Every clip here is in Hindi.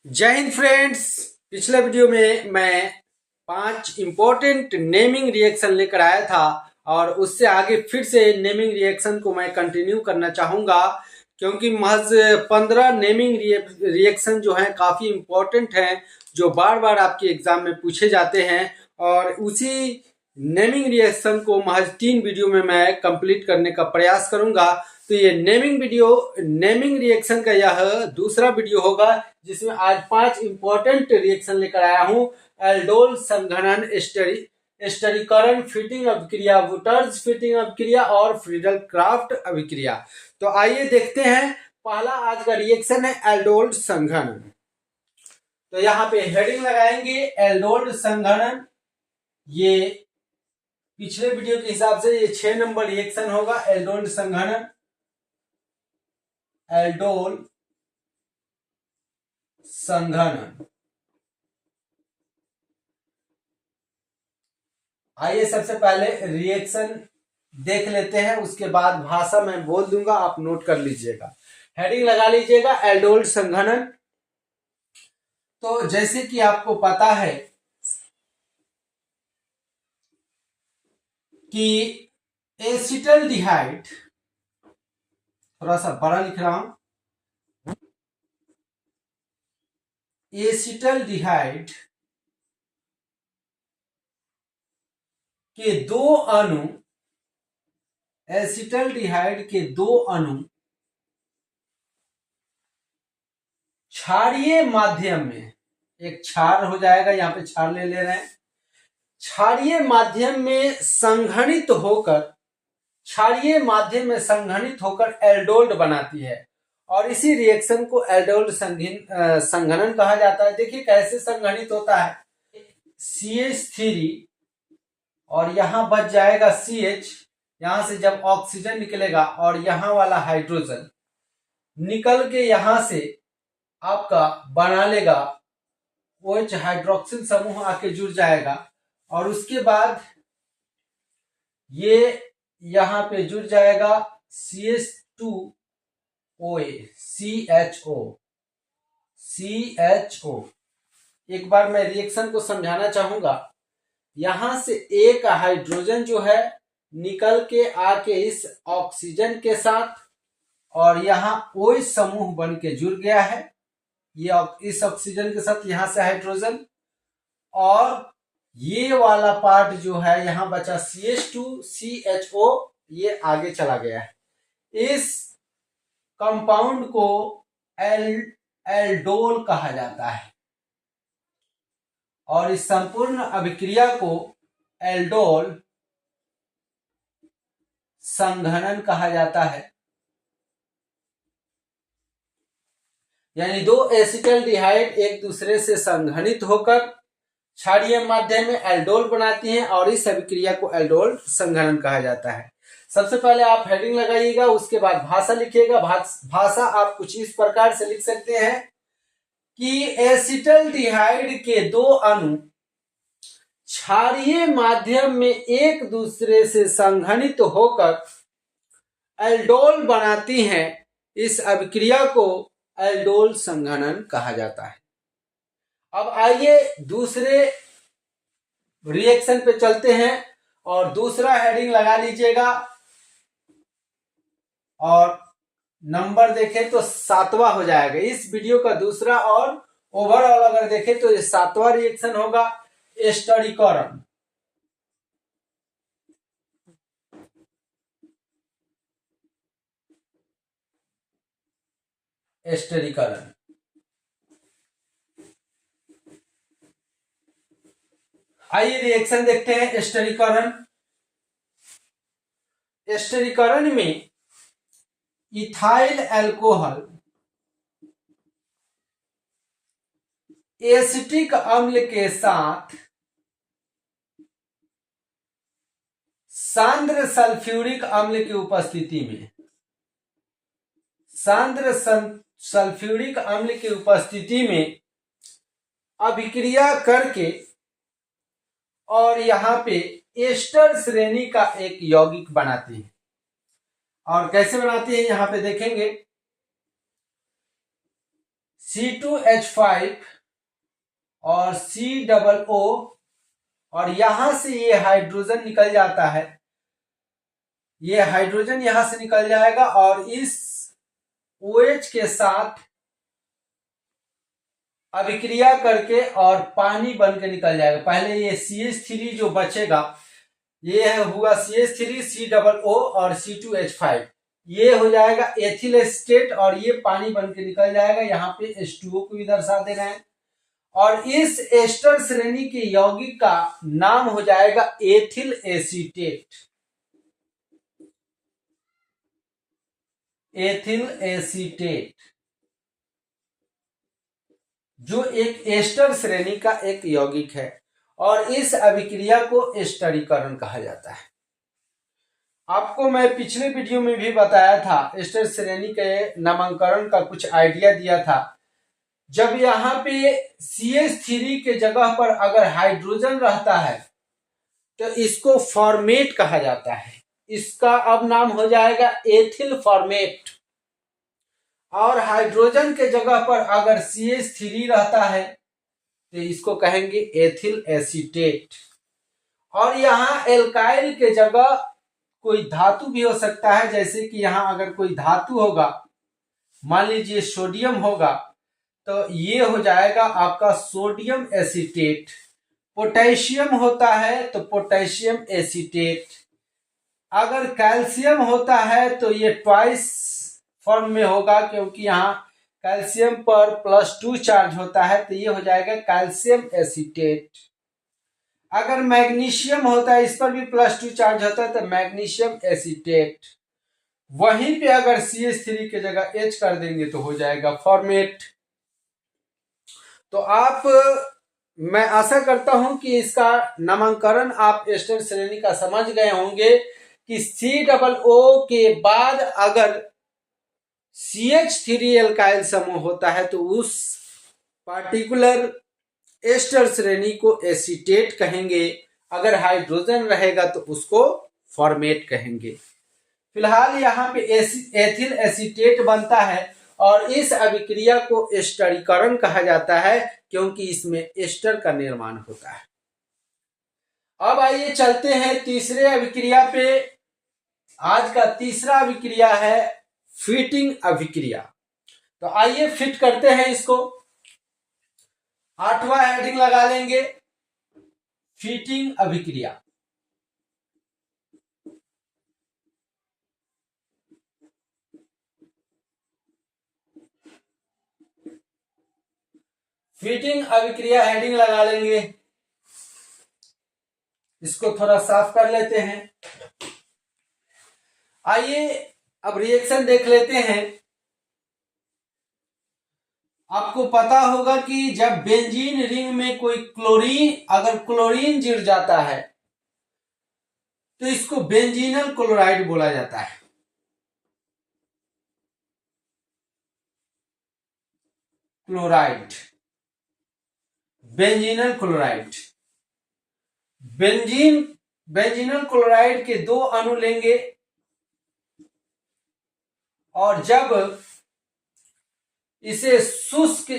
जय हिंद फ्रेंड्स। पिछले वीडियो में मैं 5 इम्पोर्टेंट नेमिंग रिएक्शन लेकर आया था और उससे आगे फिर से नेमिंग रिएक्शन को मैं कंटिन्यू करना चाहूँगा क्योंकि महज 15 नेमिंग रिएक्शन जो हैं काफ़ी इम्पोर्टेंट हैं, जो बार बार आपके एग्जाम में पूछे जाते हैं और उसी नेमिंग रिएक्शन को महज 3 वीडियो में मैं कंप्लीट करने का प्रयास करूँगा। तो ये नेमिंग रिएक्शन का यह दूसरा वीडियो होगा जिसमें आज 5 इंपॉर्टेंट रिएक्शन लेकर आया हूं। एल्डोल संघनन, स्टरीकरण, फिटिंग अभिक्रिया, वुटर्स फिटिंग अभिक्रिया और फ्रीडल क्राफ्ट अभिक्रिया। तो आइए देखते हैं। पहला आज का रिएक्शन है एल्डोल संघनन। तो यहाँ पे हेडिंग लगाएंगे एल्डोल संघनन। ये पिछले वीडियो के हिसाब से ये 6 नंबर रिएक्शन होगा। एल्डोल संघनन, एल्डोल संघनन। आइए सबसे पहले रिएक्शन देख लेते हैं, उसके बाद भाषा मैं बोल दूंगा, आप नोट कर लीजिएगा। हेडिंग लगा लीजिएगा एल्डोल संघनन। तो जैसे कि आपको पता है कि एसिटल्डिहाइड, थोड़ा सा बड़ा लिख रहा हूं, एसिटल्डिहाइड के दो अणु, एसिटल्डिहाइड के दो अणु क्षारीय माध्यम में, एक क्षार हो जाएगा, यहां पे क्षार ले रहे हैं, क्षारीय माध्यम में संघनित होकर एल्डोल्ड बनाती है और इसी रिएक्शन को एल्डोल्ड संघनन कहा जाता है। देखिए कैसे संघनित होता है। CH3 और यहां बच जाएगा CH, यहां से जब ऑक्सीजन निकलेगा और यहां वाला हाइड्रोजन निकल के यहां से आपका बना लेगा OH हाइड्रोक्सिल समूह आके जुड़ जाएगा और उसके बाद ये यहां पे जुड़ जाएगा CH2OA, CHO। एक बार मैं रिएक्शन को समझाना चाहूंगा। यहां से एक हाइड्रोजन जो है निकल के आके इस ऑक्सीजन के साथ और यहां OH समूह बन के जुड़ गया है, ये इस ऑक्सीजन के साथ यहां से हाइड्रोजन, और ये वाला पार्ट जो है यहां बचा CH2 CHO, ये आगे चला गया है। इस कंपाउंड को एल्डोल कहा जाता है और इस संपूर्ण अभिक्रिया को एल्डोल संघनन कहा जाता है। यानी दो एसिटल्डिहाइड एक दूसरे से संघनित होकर क्षारीय माध्यम में एल्डोल बनाती हैं और इस अभिक्रिया को एल्डोल संघनन कहा जाता है। सबसे पहले आप हेडिंग लगाइएगा, उसके बाद भाषा लिखिएगा। भाषा आप कुछ इस प्रकार से लिख सकते हैं कि एसिटल्डिहाइड के दो अणु क्षारीय माध्यम में एक दूसरे से संघनित होकर एल्डोल बनाती हैं। इस अभिक्रिया को एल्डोल संघनन कहा जाता है। अब आइए दूसरे रिएक्शन पे चलते हैं और दूसरा हेडिंग लगा लीजिएगा और नंबर देखें तो 7वां हो जाएगा। इस वीडियो का दूसरा और ओवरऑल अगर देखें तो ये 7वां रिएक्शन होगा, स्टरीकरण। स्टरीकरण आइए रिएक्शन देखते हैं। स्टरीकरण में इथाइल अल्कोहल एसिटिक अम्ल के साथ सांद्र सल्फ्यूरिक अम्ल की उपस्थिति में, सांद्र सल्फ्यूरिक अम्ल की उपस्थिति में अभिक्रिया करके और यहां पे एस्टर श्रेणी का एक यौगिक बनाती है। और कैसे बनाती है यहां पे देखेंगे। C2H5 और COO, और यहां से ये हाइड्रोजन निकल जाता है, ये हाइड्रोजन यहां से निकल जाएगा और इस OH के साथ अभिक्रिया करके और पानी बन के निकल जाएगा। पहले ये CH3 जो बचेगा, ये हुआ CH3, COO और C2H5, ये हो जाएगा एथिल एसीटेट और ये पानी बन के निकल जाएगा। यहाँ पे H2O को भी दर्शा दे रहे हैं और इस एस्टर श्रेणी के यौगिक का नाम हो जाएगा एथिल एसीटेट। एथिल एसीटेट जो एक एस्टर श्रेणी का एक यौगिक है और इस अभिक्रिया को एस्टरीकरण कहा जाता है। आपको मैं पिछले वीडियो में भी बताया था, एस्टर श्रेणी के नामकरण का कुछ आइडिया दिया था। जब यहाँ पे CH3 के जगह पर अगर हाइड्रोजन रहता है तो इसको फॉर्मेट कहा जाता है। इसका अब नाम हो जाएगा एथिल फॉर्मेट। और हाइड्रोजन के जगह पर अगर CH3 रहता है तो इसको कहेंगे एथिल एसीटेट। और यहाँ एल्काइल के जगह कोई धातु भी हो सकता है, जैसे कि यहाँ अगर कोई धातु होगा, मान लीजिए सोडियम होगा, तो ये हो जाएगा आपका सोडियम एसीटेट। पोटेशियम होता है तो पोटेशियम एसीटेट। अगर कैल्शियम होता है तो ये ट्वाइस फॉर्म में होगा, क्योंकि यहाँ कैल्शियम पर +2 चार्ज होता है, तो ये हो जाएगा कैल्शियम एसीटेट। अगर मैग्नीशियम होता है, इस पर भी +2 चार्ज होता है, तो मैग्नीशियम एसीटेट। वहीं पे अगर CH3 के जगह H कर देंगे तो हो जाएगा फॉर्मेट। तो मैं आशा करता हूं कि इसका नामकरण आप एस्टर श्रेणी का समझ गए होंगे कि COO के बाद अगर CH3 एल्काइल समूह होता है तो उस पार्टिकुलर एस्टर श्रेणी को एसीटेट कहेंगे। अगर हाइड्रोजन रहेगा तो उसको फॉर्मेट कहेंगे। फिलहाल यहाँ पे एथिल एसीटेट बनता है और इस अभिक्रिया को एस्टरीकरण कहा जाता है, क्योंकि इसमें एस्टर का निर्माण होता है। अब आइए चलते हैं तीसरे अभिक्रिया पे। आज का तीसरा अभिक्रिया है फिटिंग अभिक्रिया। तो आइए फिट करते हैं इसको। 8वां हेडिंग लगा लेंगे, फिटिंग अभिक्रिया। फिटिंग अभिक्रिया हेडिंग लगा लेंगे। इसको थोड़ा साफ कर लेते हैं। आइए अब रिएक्शन देख लेते हैं। आपको पता होगा कि जब बेंजीन रिंग में कोई अगर क्लोरीन जुड़ जाता है तो इसको बेंजीनल क्लोराइड बोला जाता है। Chloride, benzal chloride. Benzal chloride के 2 अणु लेंगे और जब इसे शुष्क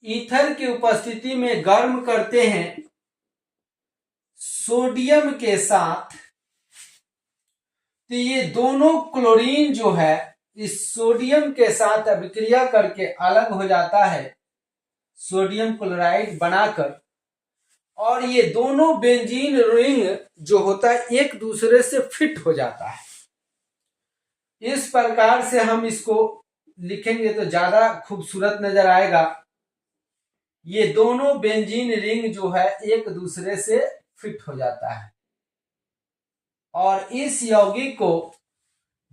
ईथर की उपस्थिति में गर्म करते हैं सोडियम के साथ, तो ये दोनों क्लोरीन जो है इस सोडियम के साथ अभिक्रिया करके अलग हो जाता है, सोडियम क्लोराइड बनाकर, और ये दोनों बेंजीन रिंग जो होता है एक दूसरे से फिट हो जाता है। इस प्रकार से हम इसको लिखेंगे तो ज्यादा खूबसूरत नजर आएगा। ये दोनों बेंजीन रिंग जो है एक दूसरे से फिट हो जाता है और इस यौगिक को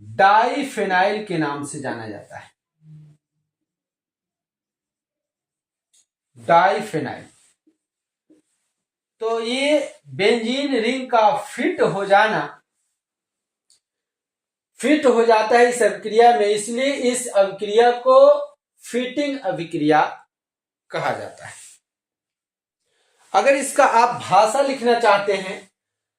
डाइफेनाइल के नाम से जाना जाता है। डाइफेनाइल। तो ये बेंजीन रिंग का फिट हो जाता है इस अभिक्रिया में, इसलिए इस अभिक्रिया को फिटिंग अभिक्रिया कहा जाता है। अगर इसका आप भाषा लिखना चाहते हैं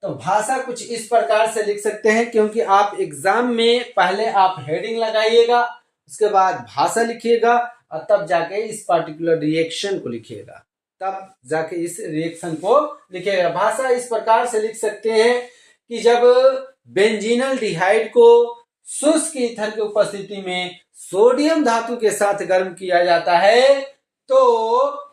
तो भाषा कुछ इस प्रकार से लिख सकते हैं, क्योंकि आप एग्जाम में पहले आप हेडिंग लगाइएगा, उसके बाद भाषा लिखिएगा और तब जाके इस पर्टिकुलर रिएक्शन को लिखिएगा, तब जाके इस रिएक्शन को लिखिएगा। भाषा इस प्रकार से लिख सकते हैं कि जब बेंजीनल डिहाइड को शुष्क ईथर की उपस्थिति में सोडियम धातु के साथ गर्म किया जाता है तो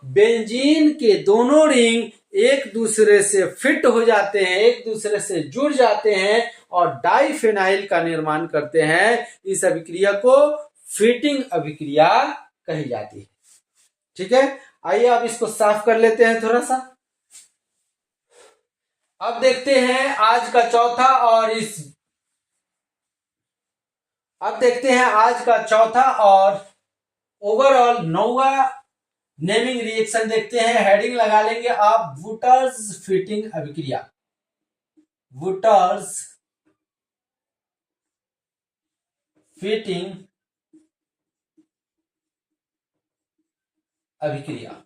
बेंजीन के दोनों रिंग एक दूसरे से फिट हो जाते हैं, एक दूसरे से जुड़ जाते हैं और डाइफेनाइल का निर्माण करते हैं। इस अभिक्रिया को फिटिंग अभिक्रिया कही जाती है। ठीक है, आइए अब इसको साफ कर लेते हैं थोड़ा सा। अब देखते हैं आज का चौथा और ओवरऑल 9वां नेमिंग रिएक्शन देखते हैं। हेडिंग लगा लेंगे आप वुटर्स फिटिंग अभिक्रिया। वुटर्स फिटिंग अभिक्रिया।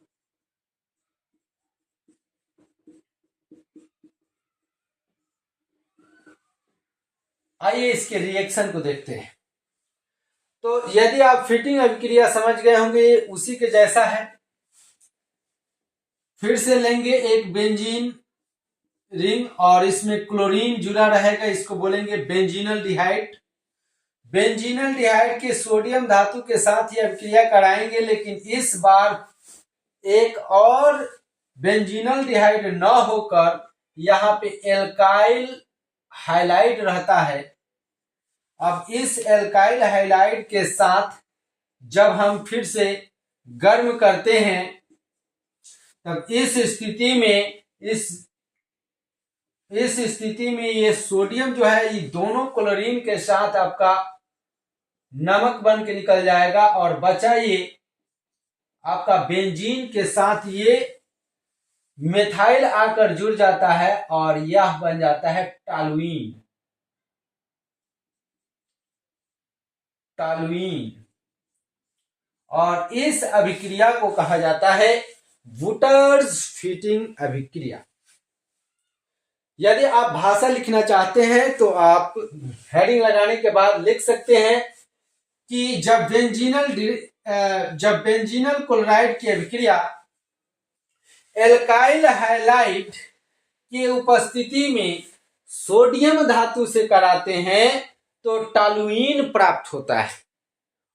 आइए इसके रिएक्शन को देखते हैं। तो यदि आप फिटिंग अभिक्रिया समझ गए होंगे, उसी के जैसा है। फिर से लेंगे एक बेंजीन रिंग और इसमें क्लोरीन जुड़ा रहेगा, इसको बोलेंगे बेंजीनल डिहाइड। बेंजीनल डिहाइड के सोडियम धातु के साथ ही अभिक्रिया कराएंगे, लेकिन इस बार एक और बेंजीनल डिहाइड न होकर यहाँ पे एल्काइल हाइलाइड रहता है। अब इस एल्काइल हाइलाइड के साथ जब हम फिर से गर्म करते हैं तब इस स्थिति में ये सोडियम जो है ये दोनों क्लोरीन के साथ आपका नमक बन के निकल जाएगा और बचा ये आपका बेंजीन के साथ ये मेथाइल आकर जुड़ जाता है और यह बन जाता है टॉलुइन। और इस अभिक्रिया को कहा जाता है वुटर्स फिटिंग अभिक्रिया। यदि आप भाषा लिखना चाहते हैं तो आप हेडिंग लगाने के बाद लिख सकते हैं कि जब बेंजीनल क्लोराइड की अभिक्रिया एल्काइल हाइलाइड की उपस्थिति में सोडियम धातु से कराते हैं तो टॉलुइन प्राप्त होता है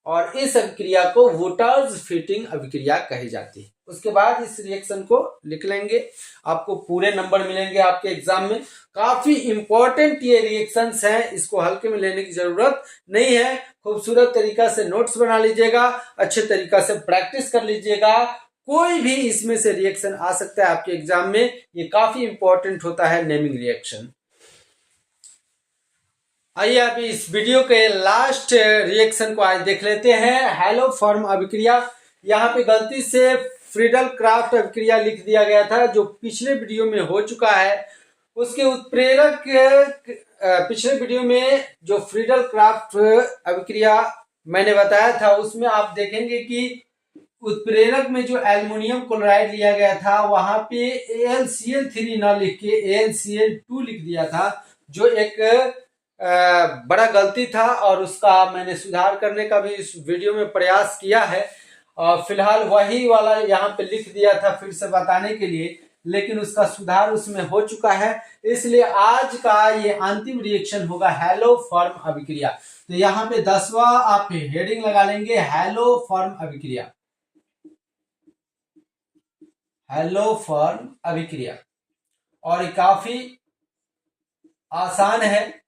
और इस अभिक्रिया को वुटर्स फिटिंग अभिक्रिया कही जाती है। उसके बाद इस रिएक्शन को लिख लेंगे, आपको पूरे नंबर मिलेंगे आपके एग्जाम में। काफी इंपॉर्टेंट ये रिएक्शंस हैं, इसको हल्के में लेने की जरूरत नहीं है। खूबसूरत तरीका से नोट्स बना लीजिएगा, अच्छे तरीका से प्रैक्टिस कर लीजिएगा। कोई भी इसमें से रिएक्शन आ सकता है आपके एग्जाम में, ये काफी इंपॉर्टेंट होता है नेमिंग रिएक्शन। आइए अभी इस वीडियो के लास्ट रिएक्शन को आज देख लेते हैं। हैलो फॉर्म अभिक्रिया। यहाँ पे गलती से फ्रीडल क्राफ्ट अभिक्रिया लिख दिया गया था, जो पिछले वीडियो में हो चुका है। उसके उत्प्रेरक पिछले वीडियो में जो फ्रीडल क्राफ्ट अभिक्रिया मैंने बताया था उसमें आप देखेंगे कि उत्प्रेरक में जो एल्युमिनियम क्लोराइड लिया गया था वहां पे AlCl3 न लिख के AlCl2 लिख दिया था, जो एक बड़ा गलती था और उसका मैंने सुधार करने का भी इस वीडियो में प्रयास किया है। फिलहाल वही वाला यहाँ पे लिख दिया था फिर से बताने के लिए, लेकिन उसका सुधार उसमें हो चुका है। इसलिए आज का ये अंतिम रिएक्शन होगा हैलो फॉर्म अभिक्रिया। तो यहाँ पे 10वां आप हेडिंग लगा लेंगे हैलो फॉर्म अभिक्रिया। हैलो फॉर्म अभिक्रिया, और ये काफी आसान है।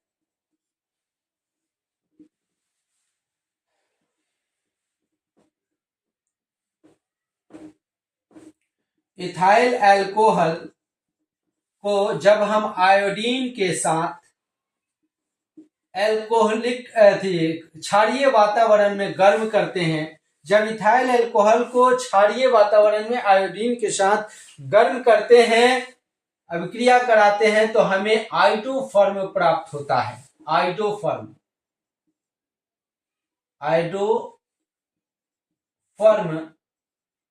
इथाइल अल्कोहल को जब हम आयोडीन के साथ एल्कोहलिक क्षारीय वातावरण में गर्म करते हैं, जब इथाइल अल्कोहल को क्षारीय वातावरण में आयोडीन के साथ गर्म करते हैं, अभिक्रिया कराते हैं, तो हमें आइडो फॉर्म प्राप्त होता है। आइडो फॉर्म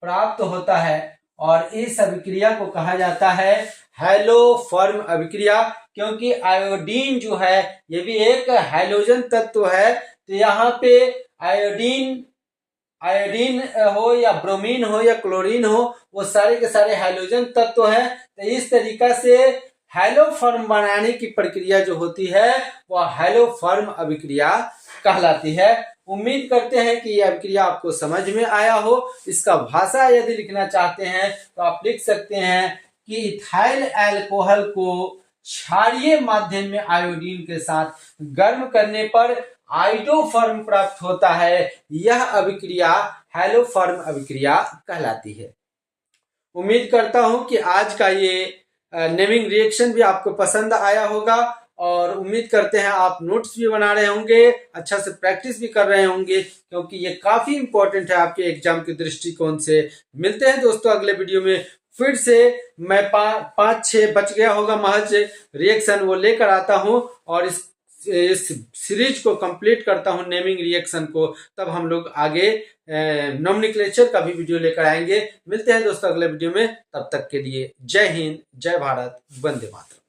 प्राप्त होता है और इस अभिक्रिया को कहा जाता है हैलोफॉर्म अभिक्रिया, क्योंकि आयोडीन जो है ये भी एक हैलोजन तत्व है। तो यहाँ पे आयोडीन आयोडीन हो या ब्रोमीन हो या क्लोरीन हो, वो सारे के सारे हैलोजन तत्व है। तो इस तरीका से हैलोफॉर्म बनाने की प्रक्रिया जो होती है वह हैलोफॉर्म अभिक्रिया कहलाती है। उम्मीद करते हैं कि यह अभिक्रिया आपको समझ में आया हो। इसका भाषा यदि लिखना चाहते हैं तो आप लिख सकते हैं कि इथाइल अल्कोहल को क्षारीय माध्यम में आयोडीन के साथ गर्म करने पर आइडोफॉर्म प्राप्त होता है। यह अभिक्रिया हैलोफॉर्म अभिक्रिया कहलाती है। उम्मीद करता हूं कि आज का ये नेमिंग रिएक्शन भी आपको पसंद आया होगा, और उम्मीद करते हैं आप नोट्स भी बना रहे होंगे, अच्छा से प्रैक्टिस भी कर रहे होंगे, क्योंकि ये काफी इंपॉर्टेंट है आपके एग्जाम के दृष्टिकोण से। मिलते हैं दोस्तों अगले वीडियो में। फिर से मैं 5-6 बच गया होगा महज रिएक्शन, वो लेकर आता हूं और इस सीरीज को कंप्लीट करता हूं, नेमिंग रिएक्शन को। तब हम लोग आगे नोमेनक्लेचर का भी वीडियो लेकर आएंगे। मिलते हैं दोस्तों अगले वीडियो में, तब तक के लिए जय हिंद, जय भारत, वंदे मातरम।